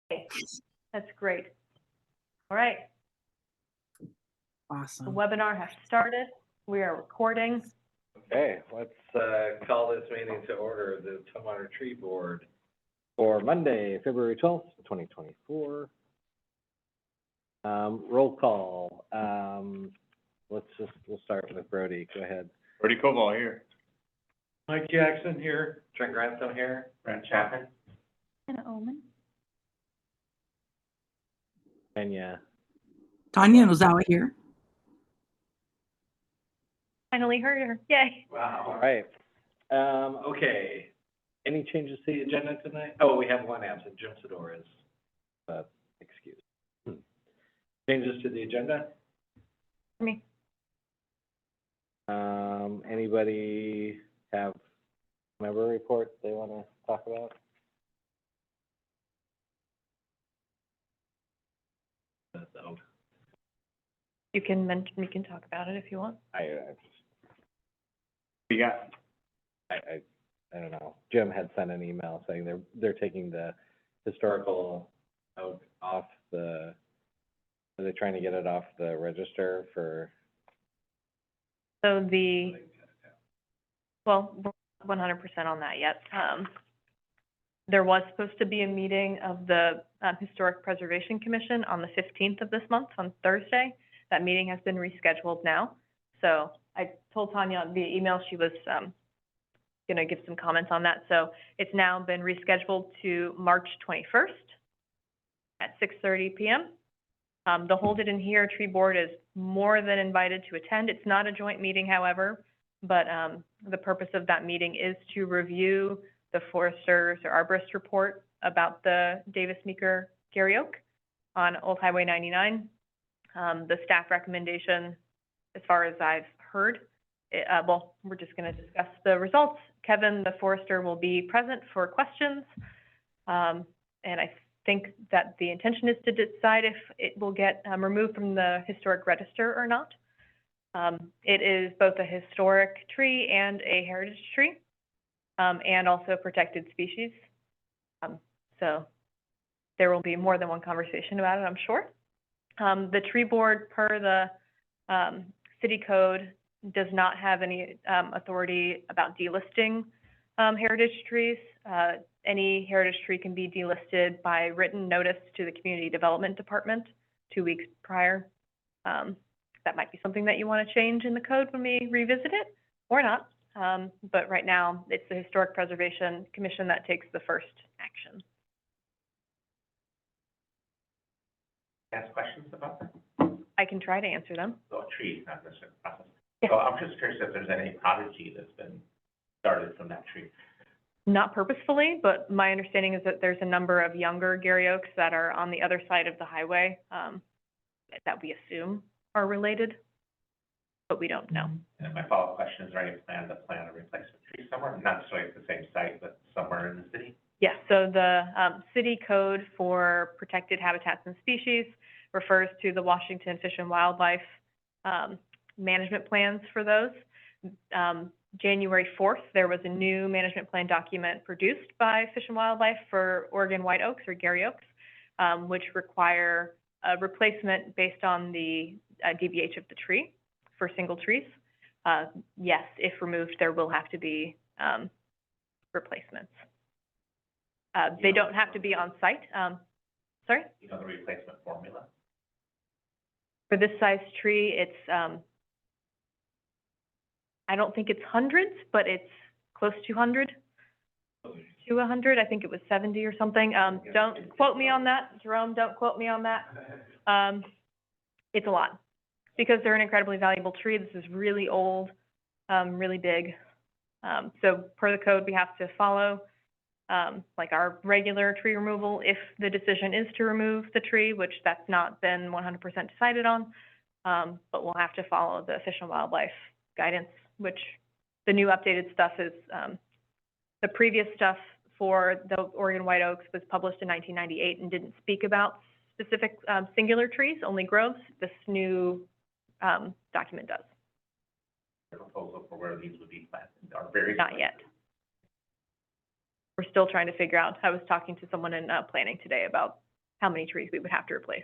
That's great. All right, the Awesome. webinar has started. We are recording. Okay, let's call this meeting to order, the Tumwater Tree Board for Monday, February 12th, 2024. Roll call. We'll start with Brody. Go ahead. Brody Koval here. Mike Jackson here. Trent Grantham here. Brent Chapman. Anna Omen. Kenya. Tanya Nozawa here. Finally heard her. Yay. Wow. All right. Okay. Any changes to the agenda tonight? Oh, we have one absent. Jim Sedor is excused. Changes to the agenda? For me. Anybody have member report they want to talk about? No. You can mention, we can talk about it if you want. Yeah. I don't know. Jim had sent an email saying they're taking the historical out off the. Are they trying to get it off the register for? So well, we're 100% on that yet. There was supposed to be a meeting of the Historic Preservation Commission on the 15th of this month, on Thursday. That meeting has been rescheduled now. So I told Tanya via email she was going to give some comments on that. So it's now been rescheduled to March 21st at 6:30 p.m. The Hold It in Here Tree Board is more than invited to attend. It's not a joint meeting, however, but the purpose of that meeting is to review the foresters or arborist report about the Davis Meeker Gary Oak on Old Highway 99. The staff recommendation, as far as I've heard, well, we're just going to discuss the results. Kevin, the forester, will be present for questions, and I think that the intention is to decide if it will get removed from the historic register or not. It is both a historic tree and a heritage tree, and also a protected species. So there will be more than one conversation about it, I'm sure. The tree board, per the city code, does not have any authority about delisting heritage trees. Any heritage tree can be delisted by written notice to the Community Development Department 2 weeks prior. That might be something that you want to change in the code when we revisit it, or not. But right now, it's the Historic Preservation Commission that takes the first action. Ask questions about that? I can try to answer them. Oh, trees, not necessarily process. Yeah. So I'm just curious if there's any prodigy that's been started from that tree. Not purposefully, but my understanding is that there's a number of younger Gary Oaks that are on the other side of the highway that we assume are related, but we don't know. And my follow-up question, is there any plan to plant a replacement tree somewhere? Not necessarily at the same site, but somewhere in the city? Yeah, so the city code for protected habitats and species refers to the Washington Fish and Wildlife management plans for those. January 4th, there was a new management plan document produced by Fish and Wildlife for Oregon white oaks or Gary Oaks, which require a replacement based on the DBH of the tree for single trees. Yes, if removed, there will have to be replacements. They don't have to be on site. Sorry? You know the replacement formula? For this size tree, it's, I don't think it's hundreds, but it's close to 100. To 100, I think it was 70 or something. Don't quote me on that, Jerome, don't quote me on that. It's a lot, because they're an incredibly valuable tree. This is really old, really big. So per the code, we have to follow like our regular tree removal if the decision is to remove the tree, which that's not been 100% decided on, but we'll have to follow the Fish and Wildlife guidance, which the new updated stuff is, the previous stuff for the Oregon white oaks was published in 1998 and didn't speak about specific singular trees, only groves. This new document does. The proposal for where these would be planted are very. Not yet. We're still trying to figure out. I was talking to someone in planning today about how many trees we would have to replace.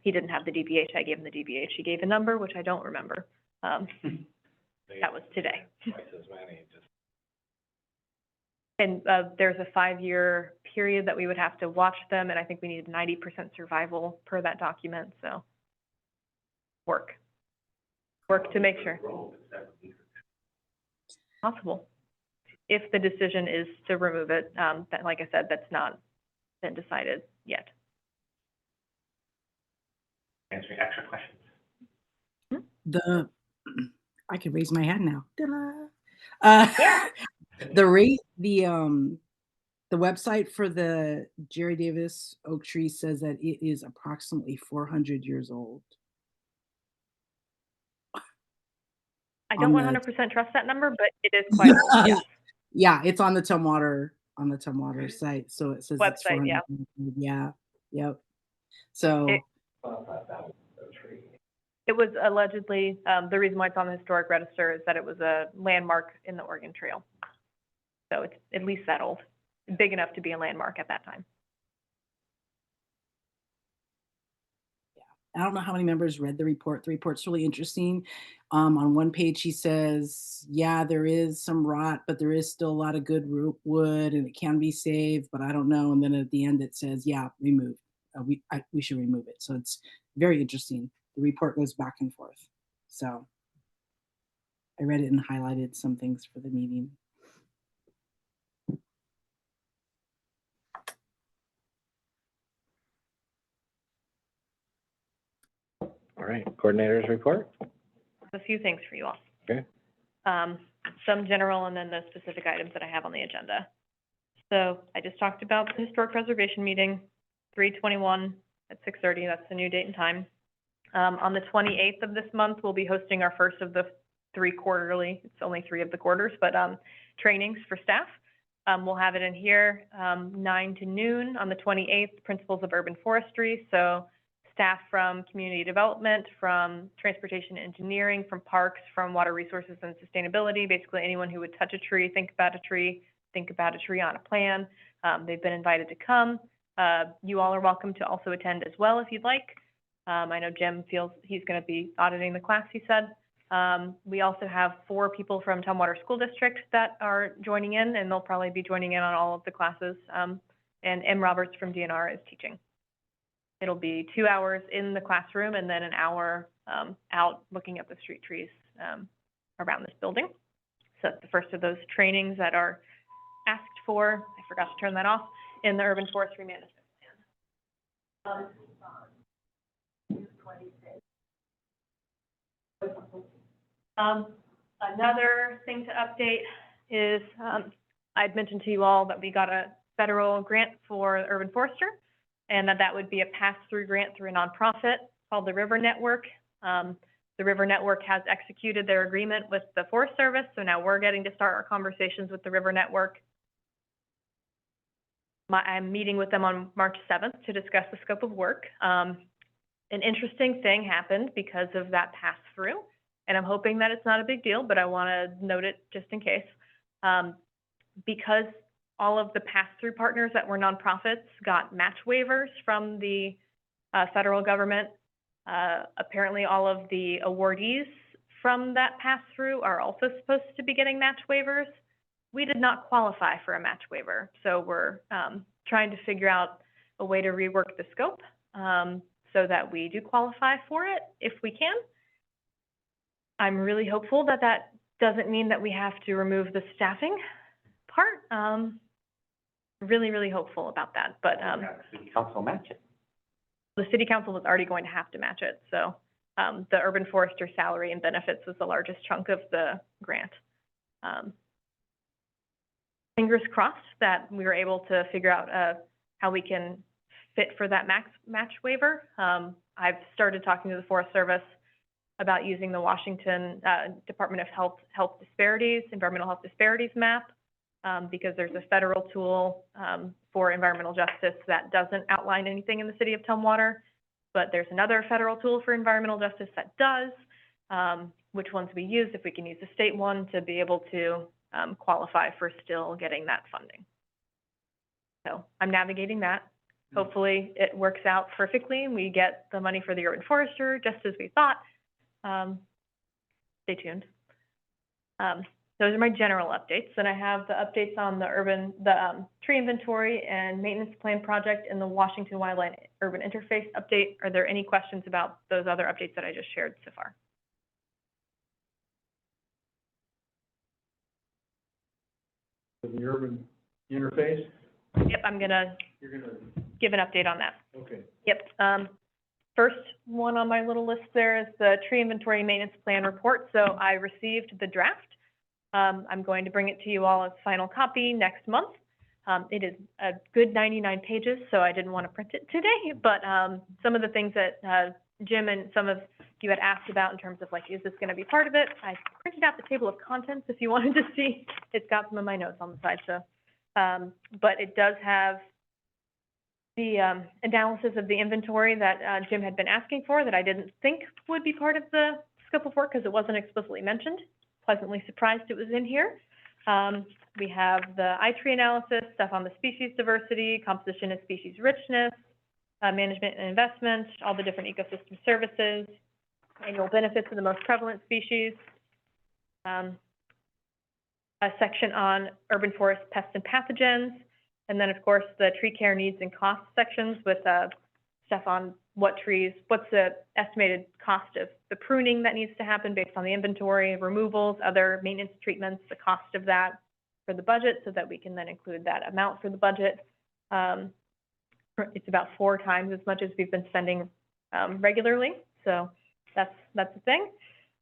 He didn't have the DBH, I gave him the DBH, he gave a number, which I don't remember. That was today. Twice as many, just. And, there's a 5-year period that we would have to watch them, and I think we needed 90% survival per that document, so. Work to make sure. Possible. If the decision is to remove it, that, like I said, that's not been decided yet. Answering extra questions. I can raise my hand now. Ta-da. The website for the Jerry Davis oak tree says that it is approximately 400 years old. I don't On one the- hundred percent trust that number, but it is quite old, yes. Yeah, it's on the Tumwater site, so it says it's Website, yeah. 400. Yeah, yep. So It- It was allegedly, the reason why it's on the historic register is that it was a landmark in the Oregon Trail. So it's at least that old, big enough to be a landmark at that time. I don't know how many members read the report. The report's really interesting. On one page, he says, yeah, there is some rot, but there is still a lot of good wood and it can be saved, but I don't know. And then at the end, it says, yeah, remove. We should remove it. So it's very interesting. The report goes back and forth. So I read it and highlighted some things for the meeting. All right, coordinators report? A few things for you all. Okay. Some general and then the specific items that I have on the agenda. So I just talked about the historic preservation meeting, 3/21 at 6:30, that's the new date and time. On the 28th of this month, we'll be hosting our first of the 3 quarterly, it's only 3 of the quarters, but trainings for staff. We'll have it in here, 9 to noon on the 28th, Principles of Urban Forestry. So staff from community development, from transportation engineering, from parks, from water resources and sustainability, basically anyone who would touch a tree, think about a tree on a plan. They've been invited to come. You all are welcome to also attend as well if you'd like. I know Jim feels he's going to be auditing the class, he said. We also have 4 people from Tumwater School District that are joining in, and they'll probably be joining in on all of the classes. And M. Roberts from DNR is teaching. It'll be 2 hours in the classroom and then an hour out looking at the street trees around this building. So that's the first of those trainings that are asked for. I forgot to turn that off in the Urban Forestry Management Plan. Another thing to update is I'd mentioned to you all that we got a federal grant for Urban Forester, and that would be a pass-through grant through a nonprofit called the River Network. The River Network has executed their agreement with the Forest Service, so now we're getting to start our conversations with the River Network. I'm meeting with them on March 7th to discuss the scope of work. An interesting thing happened because of that pass-through, and I'm hoping that it's not a big deal, but I want to note it just in case. Because all of the pass-through partners that were nonprofits got match waivers from the federal government. Apparently all of the awardees from that pass-through are also supposed to be getting match waivers. We did not qualify for a match waiver, so we're trying to figure out a way to rework the scope so that we do qualify for it if we can. I'm really hopeful that that doesn't mean that we have to remove the staffing part. Really, really hopeful about that, but City council match it. the city council was already going to have to match it, so the urban forester salary and benefits was the largest chunk of the grant. Fingers crossed that we were able to figure out how we can fit for that match waiver. I've started talking to the Forest Service about using the Washington Department of Health Disparities, Environmental Health Disparities map, because there's a federal tool for environmental justice that doesn't outline anything in the city of Tumwater, but there's another federal tool for environmental justice that does. Which ones we use, if we can use the state one to be able to qualify for still getting that funding. So I'm navigating that. Hopefully, it works out perfectly and we get the money for the urban forester, just as we thought. Stay tuned. Those are my general updates. Then I have the updates on the tree inventory and maintenance plan project and the Washington Wildland Urban Interface update. Are there any questions about those other updates that I just shared so far? The urban interface, Yep, I'm gonna you're gonna, give an update on that. okay. Yep, first one on my little list there is the tree inventory maintenance plan report. So I received the draft. I'm going to bring it to you all as final copy next month. It is a good 99 pages, so I didn't want to print it today, but, some of the things that, Jim and some of you had asked about in terms of like, is this gonna be part of it? I printed out the table of contents if you wanted to see. It's got some of my notes on the side, so, but it does have the analysis of the inventory that Jim had been asking for that I didn't think would be part of the scope of work because it wasn't explicitly mentioned. Pleasantly surprised it was in here. We have the iTree analysis, stuff on the species diversity, composition and species richness, management and investment, all the different ecosystem services, annual benefits of the most prevalent species, a section on urban forest pests and pathogens, and then, of course, the tree care needs and costs sections with stuff on what trees, what's the estimated cost of the pruning that needs to happen based on the inventory, removals, other maintenance treatments, the cost of that for the budget so that we can then include that amount for the budget. It's about 4 times as much as we've been spending regularly, so that's the thing.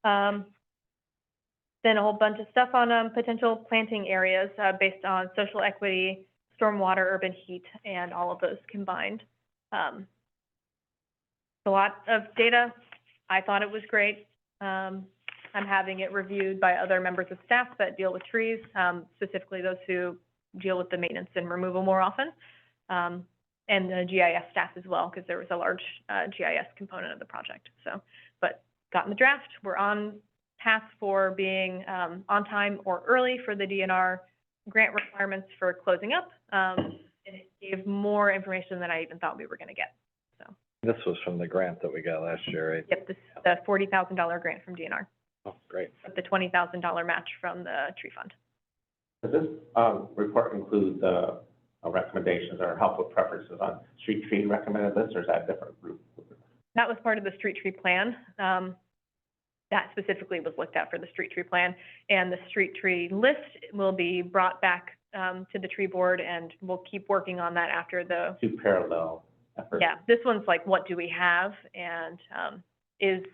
Then a whole bunch of stuff on potential planting areas based on social equity, stormwater, urban heat, and all of those combined. A lot of data. I thought it was great. I'm having it reviewed by other members of staff that deal with trees, specifically those who deal with the maintenance and removal more often, and the GIS staff as well, because there was a large GIS component of the project. So, but gotten the draft. We're on path for being on time or early for the DNR grant requirements for closing up. And it gave more information than I even thought we were going to get. So. This was from the grant that we got last year, right? Yep, this is the $40,000 grant from DNR, Oh, great. with the $20,000 match from the tree fund. Does this, report include the recommendations or helpful preferences on street tree recommended list, or is that a different group? That was part of the street tree plan. That specifically was looked at for the street tree plan, and the street tree list will be brought back to the tree board, and we'll keep working on that after the. 2 parallel efforts? Yeah, this one's like, what do we have, and is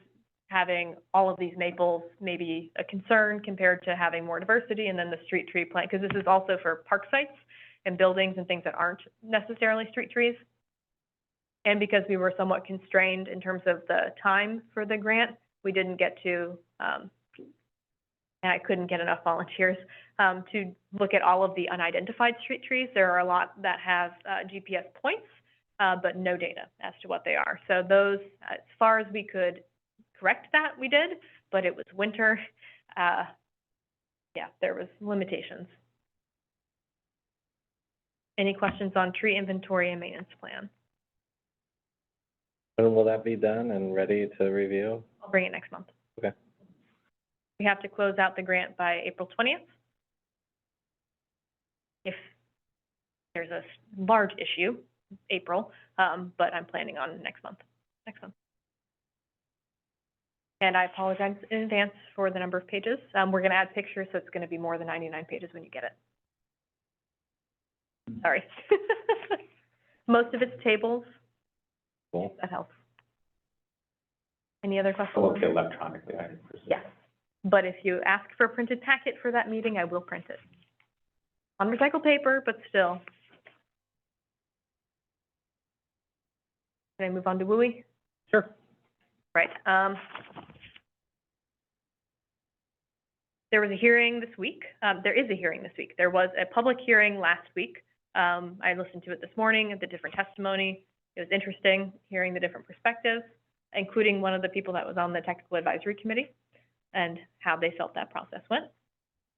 having all of these maples maybe a concern compared to having more diversity, and then the street tree plan, because this is also for park sites and buildings and things that aren't necessarily street trees. And because we were somewhat constrained in terms of the time for the grant, we didn't get to, and I couldn't get enough volunteers to look at all of the unidentified street trees. There are a lot that have GPS points, but no data as to what they are. So those, as far as we could correct that, we did, but it was winter. Yeah, there was limitations. Any questions on tree inventory and maintenance plan? When will that be done and ready to review? I'll bring it next month. Okay. We have to close out the grant by April 20th. If there's a large issue, April, but I'm planning on next month. And I apologize in advance for the number of pages. We're going to add pictures, so it's going to be more than 99 pages when you get it. Sorry. Most of it's tables. Cool. That helps. Any other questions? So it'll be electronically, I presume? Yes, but if you ask for a printed packet for that meeting, I will print it. On recycled paper, but still. Can I move on to WUI? Sure. Right, there was a hearing this week. There is a hearing this week. There was a public hearing last week. I listened to it this morning at the different testimony. It was interesting hearing the different perspectives, including one of the people that was on the technical advisory committee and how they felt that process went.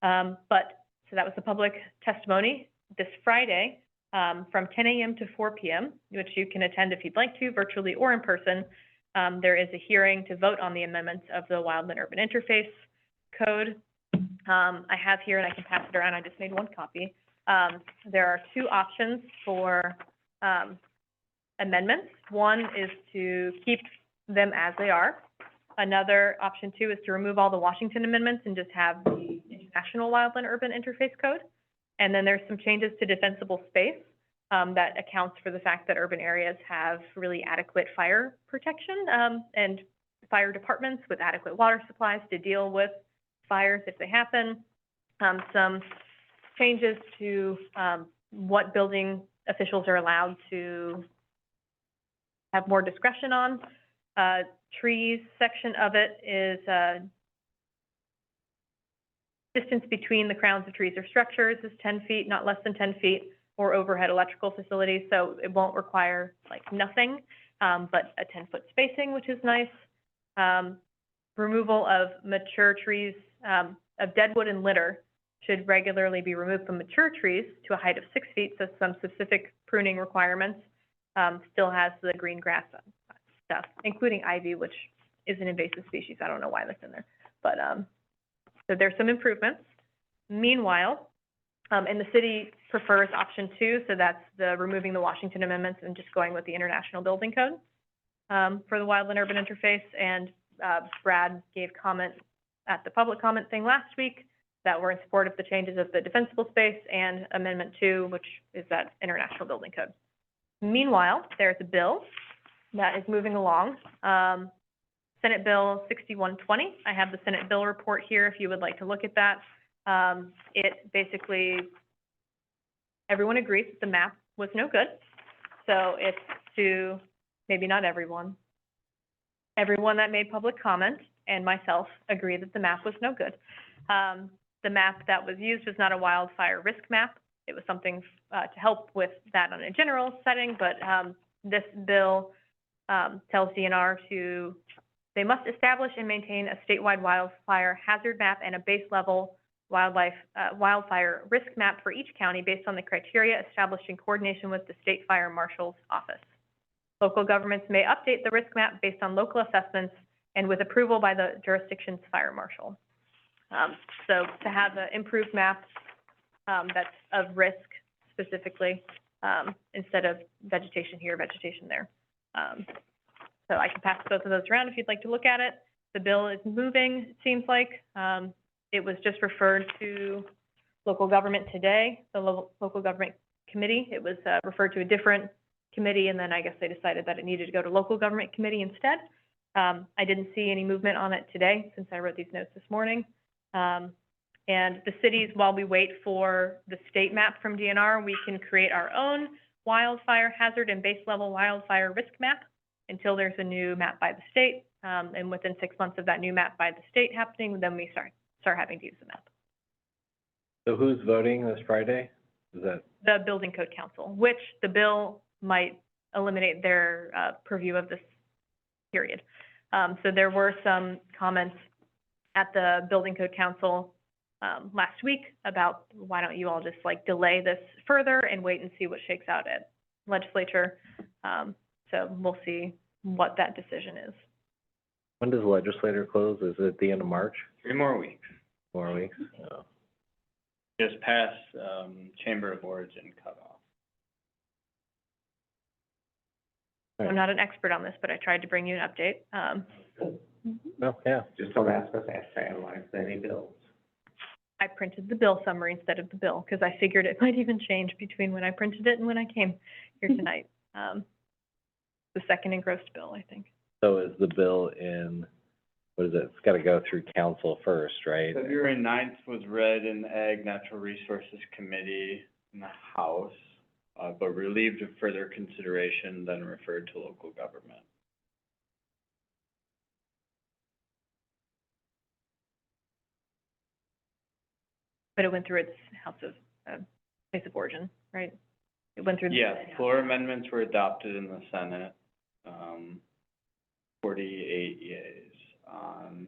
So that was the public testimony. This Friday, from 10 a.m. to 4 p.m., which you can attend if you'd like to, virtually or in person. There is a hearing to vote on the amendments of the Wildland-Urban Interface Code. I have here, and I can pass it around, I just made one copy. There are two options for amendments. One is to keep them as they are. Another option two is to remove all the Washington amendments and just have the International Wildland-Urban Interface Code. And then there's some changes to defensible space that accounts for the fact that urban areas have really adequate fire protection and fire departments with adequate water supplies to deal with fires if they happen. Some changes to what building officials are allowed to have more discretion on. Trees section of it is distance between the crowns of trees or structures is 10 feet, not less than 10 feet, or overhead electrical facilities, so it won't require like nothing, but a 10-foot spacing, which is nice. Removal of mature trees, of deadwood and litter should regularly be removed from mature trees to a height of 6 feet, so some specific pruning requirements. Still has the green grass stuff, including ivy, which is an invasive species. I don't know why that's in there, but so there's some improvements. Meanwhile, and the city prefers option two, so that's the removing the Washington amendments and just going with the International Building Code for the Wildland-Urban Interface. And Brad gave comment at the public comment thing last week that we're in support of the changes of the defensible space and Amendment 2, which is that International Building Code. Meanwhile, there's a bill that is moving along. Senate Bill 6120. I have the Senate bill report here if you would like to look at that. It basically, everyone agrees that the map was no good. So it's to, maybe not everyone that made public comment and myself agree that the map was no good. The map that was used was not a wildfire risk map. It was something to help with that on a general setting, but this bill tells DNR they must establish and maintain a statewide wildfire hazard map and a base level wildfire risk map for each county based on the criteria established in coordination with the State Fire Marshal's Office. Local governments may update the risk map based on local assessments and with approval by the jurisdiction's fire marshal. So to have an improved map that's of risk specifically, instead of vegetation here, vegetation there. So I can pass both of those around if you'd like to look at it. The bill is moving, it seems like. It was just referred to local government today, the local government committee. It was referred to a different committee, and then I guess they decided that it needed to go to local government committee instead. I didn't see any movement on it today since I wrote these notes this morning. And the cities, while we wait for the state map from DNR, we can create our own wildfire hazard and base level wildfire risk map until there's a new map by the state. And within 6 months of that new map by the state happening, then we start having to use the map. So who's voting this Friday? Is that, The Building Code Council, which the bill might eliminate their purview of this period. So there were some comments at the Building Code Council last week about why don't you all just like delay this further and wait and see what shakes out at legislature. So we'll see what that decision is. when does the legislature close? Is it at the end of March? 3 more weeks. 4 weeks? Oh. Just past Chamber of Origin cutoff. I'm not an expert on this, but I tried to bring you an update. Oh, yeah. Just don't ask us to analyze any bills. I printed the bill summary instead of the bill because I figured it might even change between when I printed it and when I came here tonight. The second engrossed bill, I think. So is the bill in, what is it? It's got to go through council first, right? February 9th was read in the Ag Natural Resources Committee in the House, but relieved of further consideration, then referred to local government. But it went through its House of, place of origin, right? It went through. Yeah, floor amendments were adopted in the Senate, 48 yeas on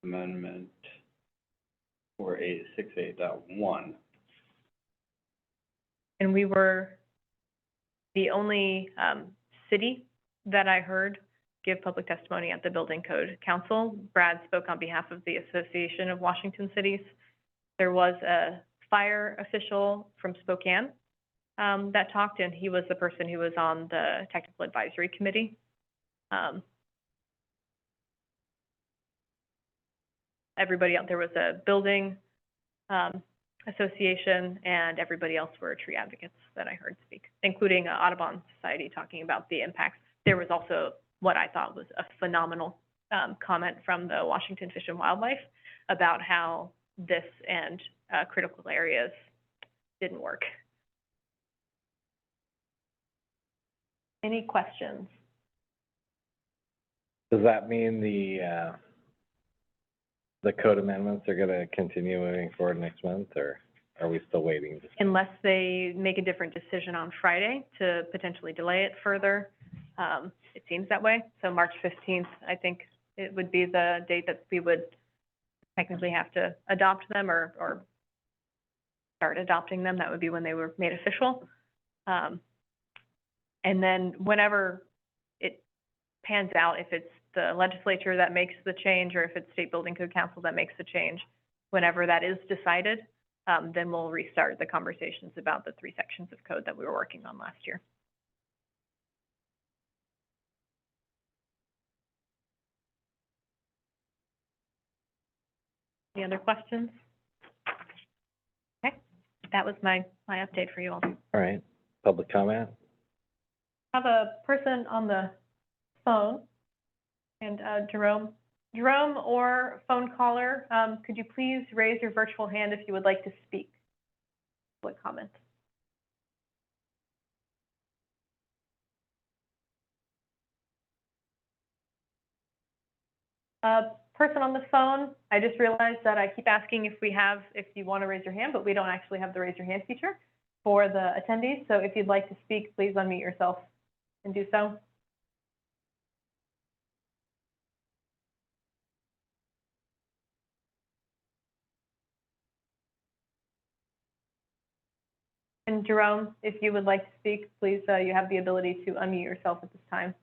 amendment 4868.1. And we were the only city that I heard give public testimony at the Building Code Council. Brad spoke on behalf of the Association of Washington Cities. There was a fire official from Spokane that talked, and he was the person who was on the technical advisory committee. Everybody else, there was a building association, and everybody else were tree advocates that I heard speak, including Audubon Society talking about the impacts. There was also what I thought was a phenomenal comment from the Washington Fish and Wildlife about how this and critical areas didn't work. Any questions? Does that mean the code amendments are gonna continue moving forward next month, or are we still waiting? Unless they make a different decision on Friday to potentially delay it further. It seems that way. So March 15th, I think it would be the date that we would technically have to adopt them or start adopting them. That would be when they were made official. And then whenever it pans out, if it's the legislature that makes the change or if it's State Building Code Council that makes the change, whenever that is decided, then we'll restart the conversations about the 3 sections of code that we were working on last year. Any other questions? Okay, that was my update for you all. All right, public comment? I have a person on the phone, and Jerome or phone caller, could you please raise your virtual hand if you would like to speak? Public comment. Person on the phone, I just realized that I keep asking if you want to raise your hand, but we don't actually have the raise your hand feature for the attendees. So if you'd like to speak, please unmute yourself and do so. And Jerome, if you would like to speak, please, you have the ability to unmute yourself at this time.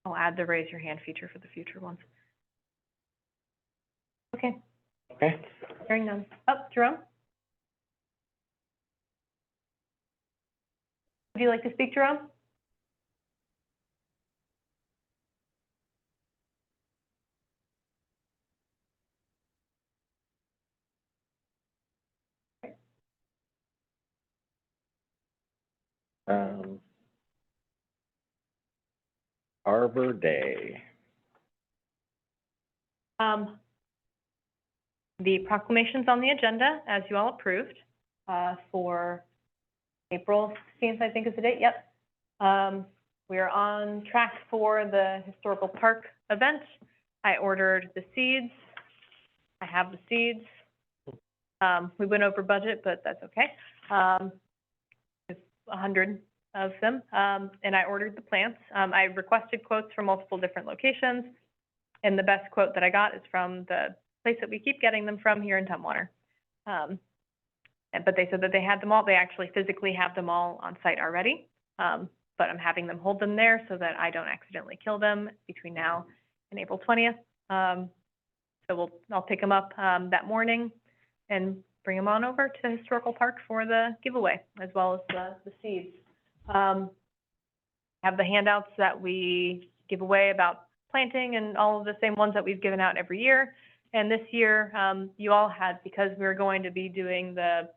I'll add the raise your hand feature for the future ones. Okay, Okay. hearing none. Oh, Jerome? Would you like to speak, Jerome? Arbor Day. The proclamation's on the agenda, as you all approved, for April 16th, I think is the date, yep. We are on track for the historical park event. I ordered the seeds. I have the seeds. We went over budget, but that's okay. It's 100 of them, and I ordered the plants. I requested quotes from multiple different locations, and the best quote that I got is from the place that we keep getting them from here in Tumwater. But they said that they had them all. They actually physically have them all on site already, but I'm having them hold them there so that I don't accidentally kill them between now and April 20th. So I'll pick them up that morning and bring them on over to Historical Park for the giveaway, as well as the seeds. Have the handouts that we give away about planting and all of the same ones that we've given out every year. And this year, you all had, because we're going to be doing the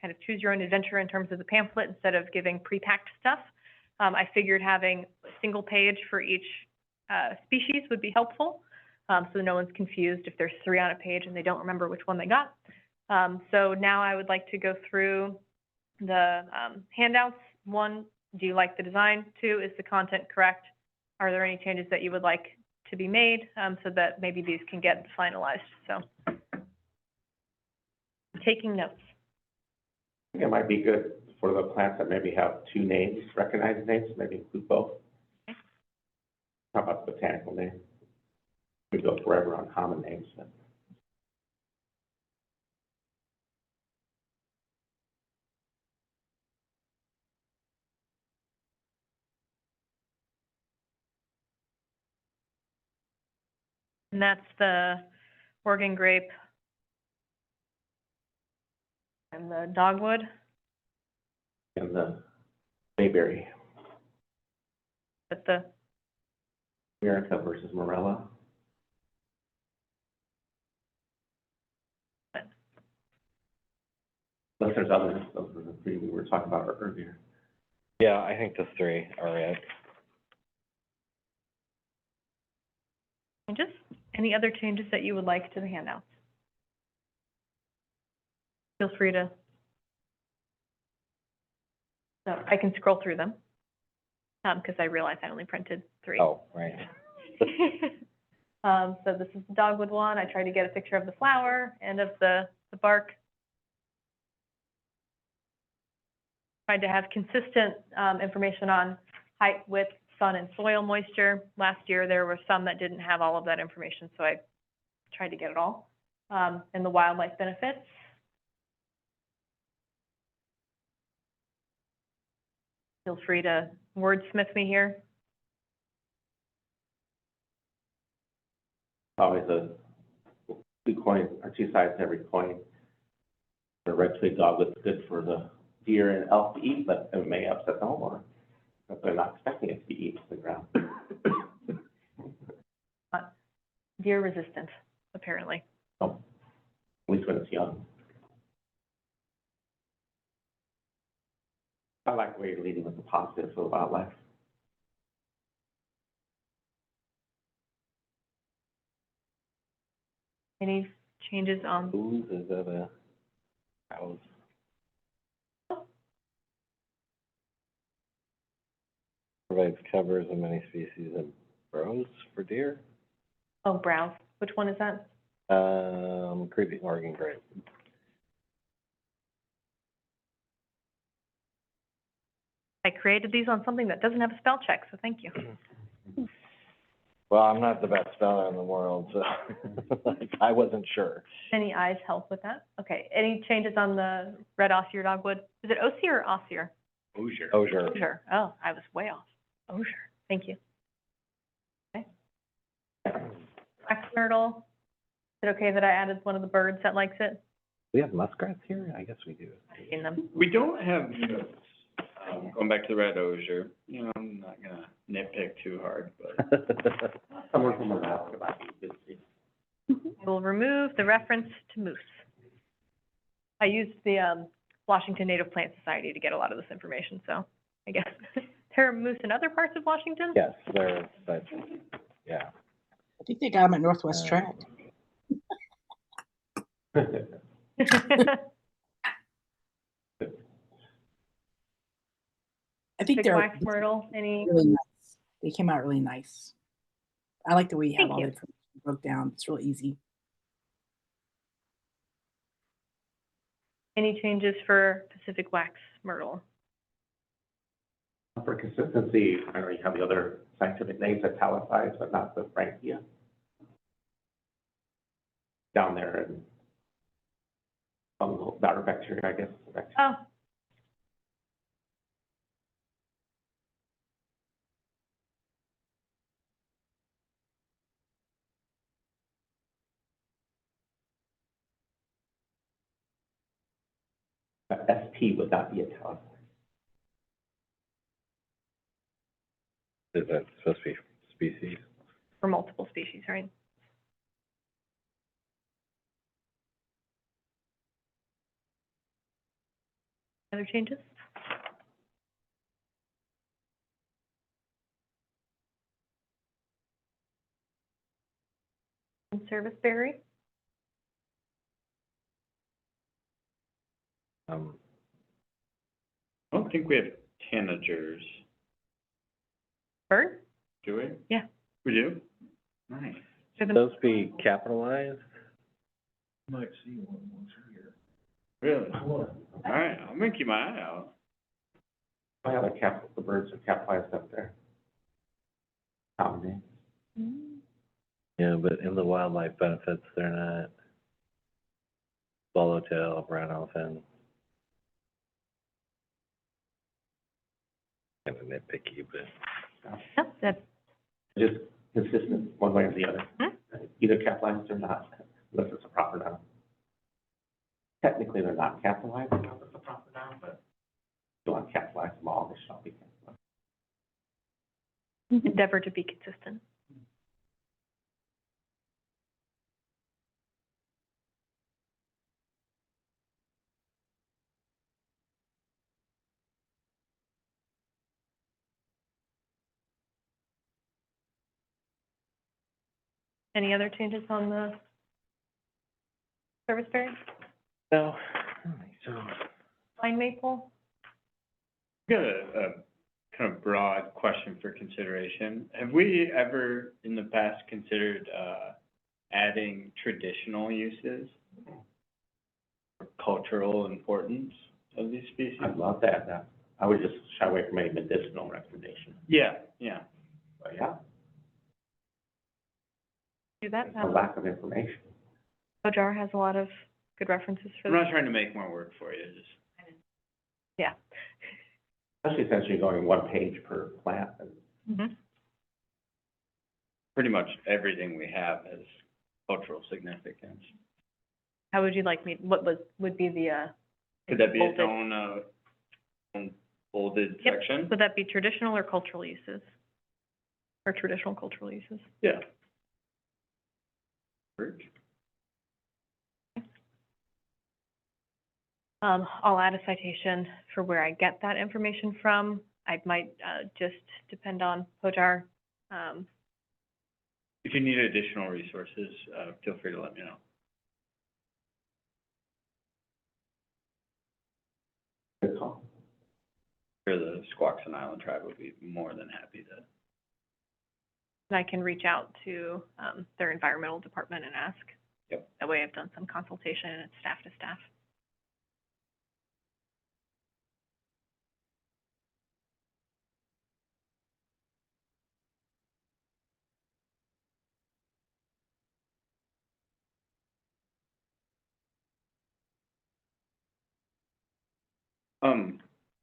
kind of choose your own adventure in terms of the pamphlet instead of giving pre-packed stuff, I figured having a single page for each species would be helpful, so no one's confused if there's 3 on a page and they don't remember which one they got. So now I would like to go through the handouts. 1, do you like the design? 2, is the content correct? Are there any changes that you would like to be made, so that maybe these can get finalized? So, taking notes. I think it might be good for the plants that maybe have 2 names, recognized names, maybe include both. Okay. How about botanical name? We go forever on common names. But And that's the Oregon grape and the dogwood. And the bayberry, But the, America versus Morella. Unless there's others, those were the three we were talking about earlier. Yeah, I think the three are it. changes? Any other changes that you would like to the handouts? Feel free to. So I can scroll through them, because I realized I only printed 3. Oh, right. So this is the dogwood one. I tried to get a picture of the flower and of the bark. Tried to have consistent information on height, width, sun, and soil moisture. Last year, there were some that didn't have all of that information, so I tried to get it all. And the wildlife benefits. Feel free to wordsmith me here. Always two coins, or two sides to every coin. The red twig dogwood's good for the deer and elk to eat, but it may upset the homeowner, if they're not expecting it to be eaten to the ground. Deer resistant, apparently. So, at least when it's young. I like the way you're leading with the positive for the wildlife. Any changes on, Whose is that a house? Provides covers of many species of browse for deer. oh, browse, which one is that? Creepy Oregon grape. I created these on something that doesn't have a spell check, so thank you. Well, I'm not the best speller in the world, so I wasn't sure. Any eyes help with that? Okay, any changes on the red osier dogwood? Is it osier or osier? Osier. Osier. Osier, oh, I was way off. Osier, thank you. Okay. Wax myrtle, is it okay that I added one of the birds that likes it? We have muskrats here? I guess we do. I've seen them. We don't have, going back to the red osier, you know, I'm not gonna nitpick too hard, but Someone from Alaska might be good to see. We'll remove the reference to moose. I used the Washington Native Plant Society to get a lot of this information, so I guess there are moose in other parts of Washington? Yes, there, but, yeah. I think they got them at Northwest Uh, Track. I think Big they're wax myrtle, any, really nice. They came out really nice. I like the way you have Thank all the you. information broke down. It's real easy. any changes for Pacific wax myrtle? For consistency, I know you have the other scientific names italicized, but not the Frankia. Down there and fungal, better bacteria, I guess. Oh, SP would not be italicized. Is that supposed to be species? for multiple species, right? Other changes? And service berry, I don't think we have tanagers, bird? do we? Yeah. We do? Nice. So the- Those be capitalized? Might see one once a year. Really? All right, I'm gonna keep my eye out. I have the birds are capitalized up there. Common name. Mm. Yeah, but in the wildlife benefits, they're not. Swallowtail, brown elephant. Kind of nitpicky, but No, that's, Just consistent one way or the other. Hmm? Either capitalized or not, unless it's a proper noun. Technically, they're not capitalized unless it's a proper noun, but if you want to capitalize them all, they shall be capitalized. Endeavor to be consistent. Any other changes on the service berry? No, I don't think so. Pine maple? Got a kind of broad question for consideration. Have we ever in the past considered, adding traditional uses? Or cultural importance of these species? I'd love to add that. I would just shy away from any medicinal recommendation, Yeah, yeah. but yeah, Do that. it's a lack of information. Ojar has a lot of good references for I'm this. not trying to make more work for you, just. Yeah. Especially since you're going one page per plant, and Mhm. Pretty much everything we have has cultural significance. How would you like me, would be the, Could that be its bolded- own bolded Yep. section? Would that be traditional or cultural uses? Or traditional cultural uses? Yeah. Work. I'll add a citation for where I get that information from. I might, just depend on Pojar. If you need additional resources, feel free to let me know. good call. Sure, the Squaxin Island tribe would be more than happy to. And I can reach out to, their environmental department and ask. Yep. That way I've done some consultation and it's staff to staff.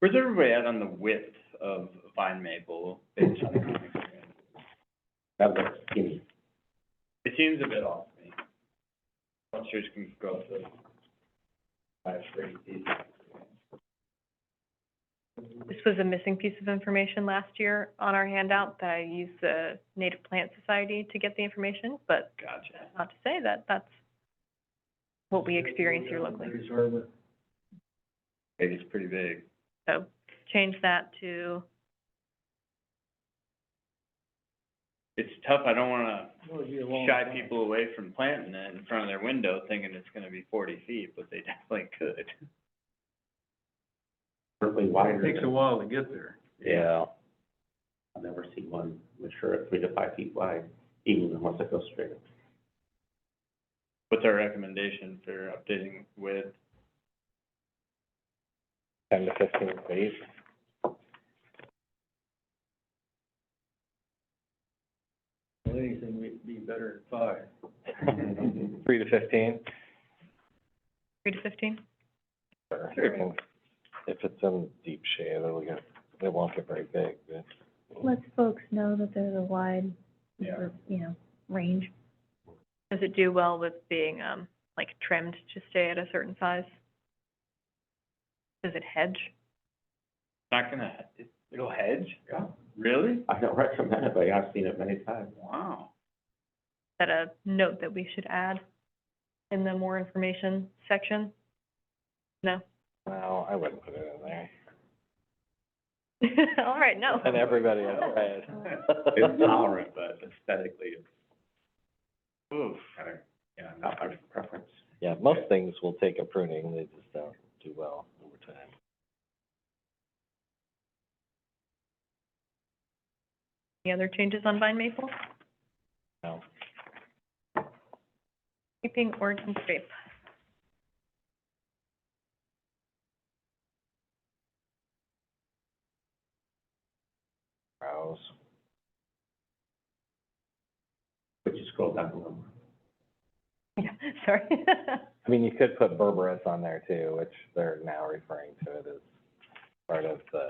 Where's everybody at on the width of vine maple based on your experience? That looks skinny. It seems a bit off to me. Clusters can go to 5 to 8 feet. This was a missing piece of information last year on our handout that I used the Native Plant Society to get the information, but Gotcha. not to say that that's what we experience here locally. Grace Harbor. It's pretty big. So change that to, It's tough, I don't wanna Well, it'd be a long shy time. people away from planting it in front of their window thinking it's gonna be 40 feet, but they definitely could. Certainly wider. It takes a while to get there. Yeah, I've never seen one mature at 3 to 5 feet wide, even unless it goes straight. What's our recommendation for updating width? 10 to 15 feet. Well, anything would be better than 5. 3 to 15? 3 to 15? Sure. You can- If it's in deep shade, it won't get very big, but. Lets folks know that there's a wide, Yeah. range. Does it do well with being, like trimmed to stay at a certain size? Does it hedge? Not gonna, it'll hedge? Yeah. Really? I don't recommend it, but yeah, I've seen it many times. Wow. Is that a note that we should add in the more information section? No? No, I wouldn't put it in there. All right, no. And everybody else read. It's tolerant, but aesthetically, it's Oof. kind of, yeah, not my preference. Yeah, most things will take a pruning, they just don't do well over time. Any other changes on vine maple? No. Creeping Oregon grape. Browse. But you scroll down a little more. Yeah, sorry. I mean, you could put berberis on there too, which they're now referring to it as part of the,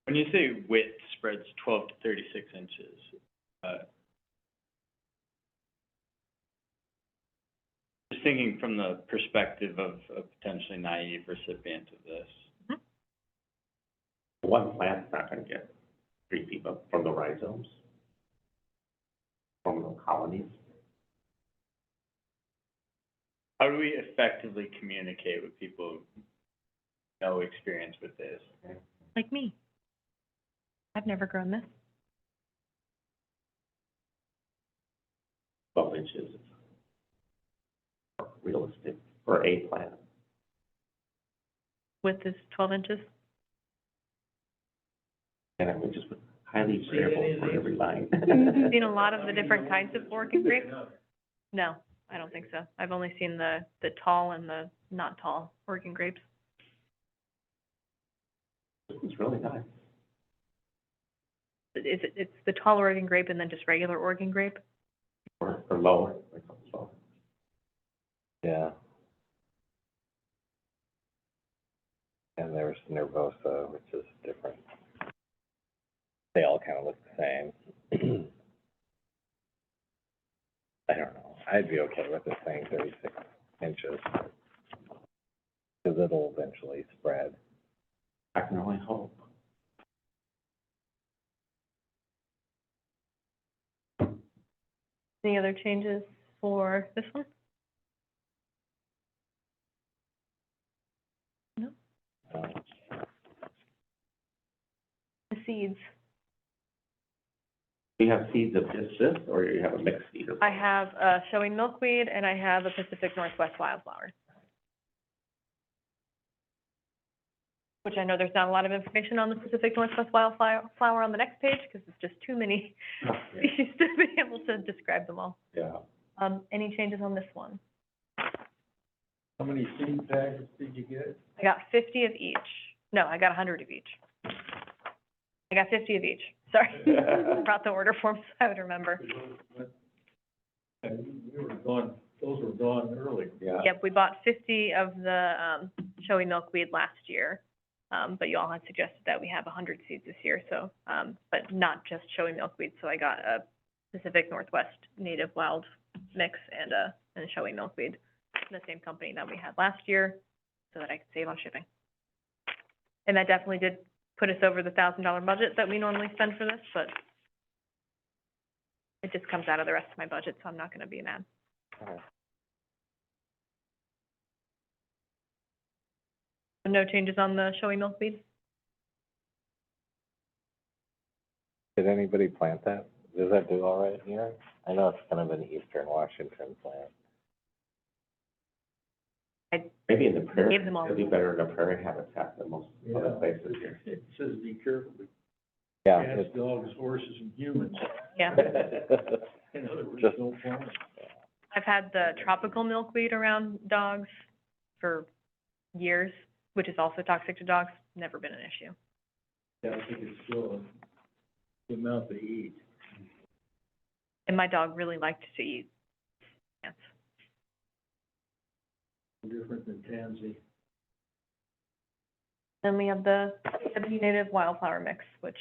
When you say width spreads 12 to 36 inches, just thinking from the perspective of a potentially naive recipient of this. One plant's not gonna get 3 feet up from the rhizomes, from the colonies. How do we effectively communicate with people who have no experience with this? Like me. I've never grown this. 12 inches is realistic for a plant. Width is 12 inches. And I would just put highly variable for every line. Seen a lot of the different kinds of Oregon grapes? No, I don't think so. I've only seen the tall and the not tall Oregon grapes. This is really nice. It's the tall Oregon grape and then just regular Oregon grape? Or lower, like so. Yeah. And there's Nervosa, which is different. They all kind of look the same. I don't know. I'd be okay with this saying 36 inches. Because it'll eventually spread. I can only hope. Any other changes for this one? No? The seeds. Do you have seeds of just this, or you have a mixed seed of? I have showing milkweed and I have a Pacific Northwest wildflower. Which I know there's not a lot of information on the Pacific Northwest wildflower on the next page, because it's just too many species to be able to describe them all. Yeah. Any changes on this one? How many seed packets did you get? I got 50 of each. No, I got 100 of each. I got 50 of each, sorry. Brought the order form so I would remember. And we were gone, those were gone early. Yeah. Yep, we bought 50 of the showy milkweed last year, but you all had suggested that we have 100 seeds this year, so, but not just showy milkweed. So I got a Pacific Northwest native wild mix and a showy milkweed from the same company that we had last year, so that I could save on shipping. And that definitely did put us over the $1,000 budget that we normally spend for this, but it just comes out of the rest of my budget, so I'm not gonna be mad. No changes on the showy milkweed? Did anybody plant that? Does that do all right here? I know it's kind of an eastern Washington plant. Maybe in the prairie, Gave them all. it'd be better in the prairie habitat than most other places here. It says be careful, Yeah. cats, dogs, horses, and humans. Yeah. In other words, Just- don't farm it. I've had the tropical milkweed around dogs for years, which is also toxic to dogs, never been an issue. Yeah, I think it's still the amount they eat. And my dog really liked to eat plants. Different than tansy. Then we have the WW native wildflower mix, which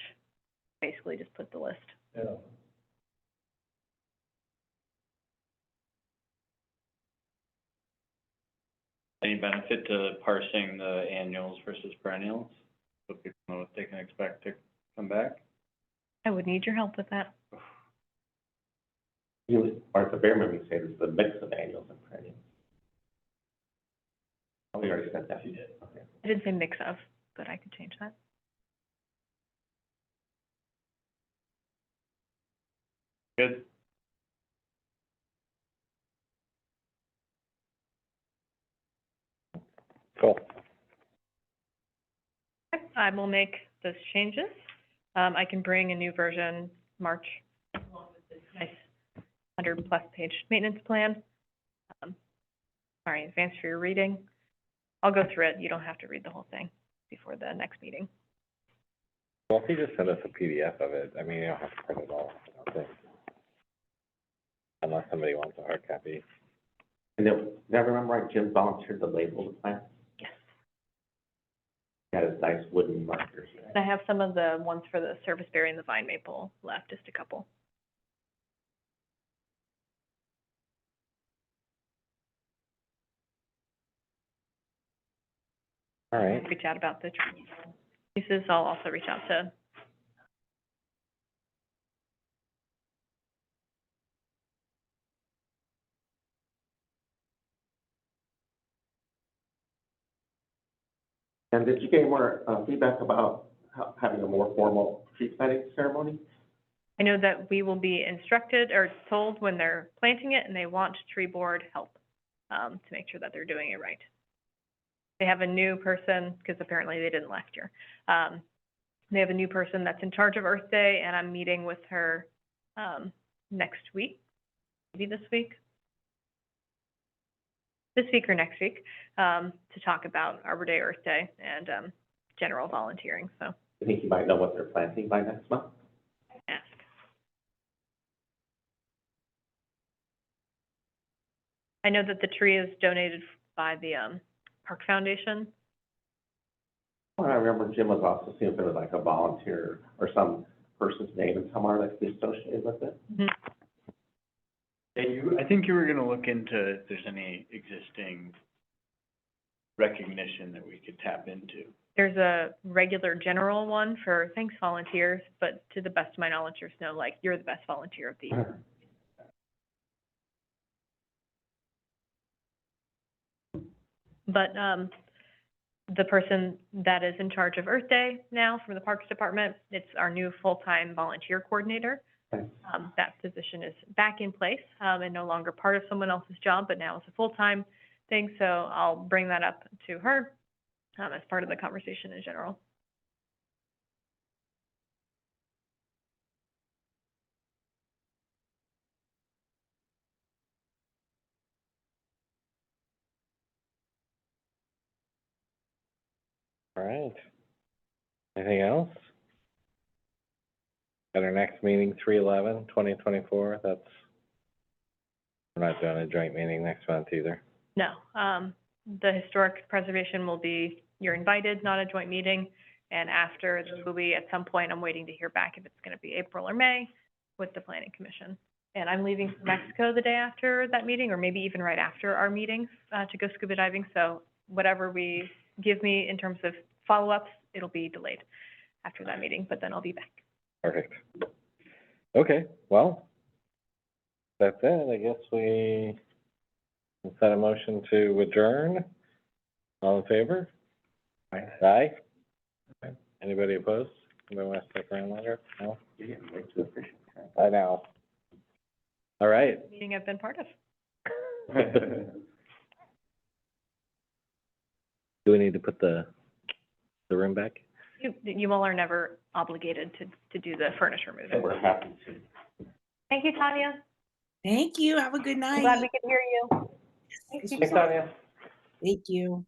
basically just put the list. Yeah. Any benefit to parsing the annuals versus perennials? So people know what they can expect to come back? I would need your help with that. You, Martha Behrman, we say it's the mix of annuals and perennials. Oh, we already said that. You did. Okay. I didn't say mix of, but I could change that. Good. Cool. Okay, I will make those changes. I can bring a new version March, along with this nice 100-plus page maintenance plan. Sorry in advance for your reading. I'll go through it. You don't have to read the whole thing before the next meeting. Well, if you just send us a PDF of it, I mean, you don't have to print it all, I don't think. Unless somebody wants a hard copy. And then, did I remember right, Jim volunteered to label the plants? Yes. Got those nice wooden markers. I have some of the ones for the serviceberry and the vine maple left, just a couple. All right. Reach out about the pieces. I'll also reach out to, And did you get any more feedback about having a more formal tree planting ceremony? I know that we will be instructed or told when they're planting it and they want tree board help, to make sure that they're doing it right. They have a new person, because apparently they didn't last year. They have a new person that's in charge of Earth Day, and I'm meeting with her, next week, maybe this week or next week, to talk about Arbor Day, Earth Day, and, general volunteering, so I think you might know what they're planting by next month. ask. I know that the tree is donated by the, Park Foundation. Well, I remember Jim was also seeing if there was like a volunteer or some person's name in somewhere that could be associated with it. I think you were gonna look into if there's any existing recognition that we could tap into. There's a regular general one for thanks volunteers, but to the best of my knowledge, there's no like, you're the best volunteer of the year. But, the person that is in charge of Earth Day now from the Parks Department, it's our new full-time volunteer coordinator. Okay. That position is back in place, and no longer part of someone else's job, but now it's a full-time thing, so I'll bring that up to her, as part of the conversation in general. All right. Anything else? At our next meeting, 3/11/2024, that's, we're not doing a joint meeting next month either. No, the historic preservation will be, you're invited, not a joint meeting, and after, this will be at some point, I'm waiting to hear back if it's gonna be April or May with the planning commission. And I'm leaving for Mexico the day after that meeting, or maybe even right after our meetings, to go scuba diving, so whatever we give me in terms of follow-ups, it'll be delayed after that meeting, but then I'll be back. Perfect. Okay, well, that's it. I guess we can set a motion to adjourn. All in favor? Aye. Anybody opposed? Anybody want to stick around longer? No? You're getting way too efficient. I know. All right. Meeting I've been part of. Do we need to put the room back? You all are never obligated to do the furniture So moving. we're happy to. Thank you, Tanya. Thank you. Have a good I'm night. glad we could hear you. Thank you. Thanks, Tanya. Thank you.